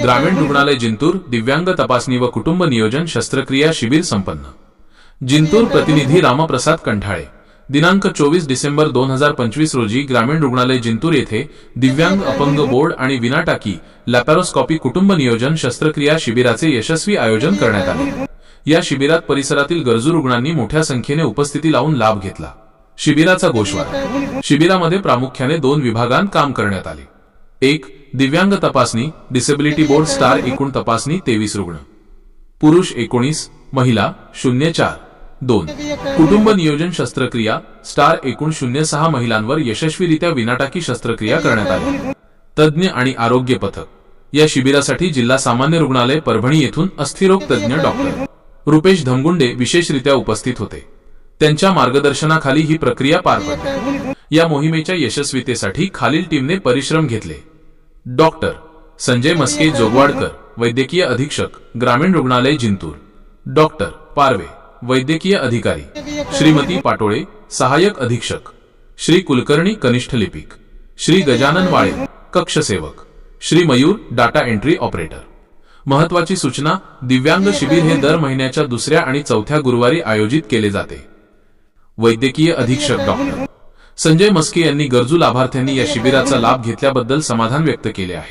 ग्रामीण रुग्णालय जिंतूर दिव्यांग तपासणी व कुटुंब नियोजन शस्त्रक्रिया शिबिर संपन्न। जिंतूर प्रतिनिधी रामप्रसाद कंठाळे। दिनांक 24 डिसेंबर 2025 रोजी ग्रामीण रुग्णालय जिंतूर येथे दिव्यांग अपंग बोर्ड आणि विनाटाकी लॅपॅरोस्कोपी कुटुंब नियोजन शस्त्रक्रिया शिबिराचे यशस्वी आयोजन करण्यात आले। या शिबिरात परिसरातील गरजू रुग्णांनी मोठ्या संख्येने उपस्थिती लावून लाभ घेतला। शिबिराचा गोषवारा। शिबिरामध्ये प्रामुख्याने 2 विभागांत काम करण्यात आले। 1. दिव्यांग तपासणी डिसेबिलिटी बोर्ड स्टार एकूण तपासणी 23 रुग्ण, पुरुष 19, महिला 04। 2. कुटुंब नियोजन शस्त्रक्रिया स्टार एकूण 06 महिलांवर यशस्वीरित्या विनाटाकी शस्त्रक्रिया करण्यात आली। तज्ञ आणि आरोग्य पथक। या शिबिरासाठी जिल्हा सामान्य रुग्णालय परभणी येथून अस्थिरोग तज्ञ डॉक्टर रुपेश धमगुंडे विशेषरित्या उपस्थित होते। त्यांच्या मार्गदर्शनाखाली ही प्रक्रिया पार पडली। या मोहिमेच्या यशस्वीतेसाठी खालील टीमने परिश्रम घेतले। डॉक्टर संजय मस्के जोगवाडकर, वैद्यकीय अधीक्षक, ग्रामीण रुग्णालय जिंतूर। डॉक्टर पारवे, वैद्यकीय अधिकारी। श्रीमती पाटोळे, सहाय्यक अधीक्षक। श्री कुलकर्णी, कनिष्ठ लिपिक। श्री गजानन वाळे, कक्षसेवक। Shri Mayur, data entry operator. महत्वाची सूचना, दिव्यांग शिबिर हे दर महिन्याच्या दुसऱ्या आणि चौथ्या गुरुवारी आयोजित केले जाते। वैद्यकीय अधीक्षक डॉक्टर संजय मस्के यांनी गरजू लाभार्थ्यांनी या शिबिराचा लाभ घेतल्याबद्दल समाधान व्यक्त केले आहे।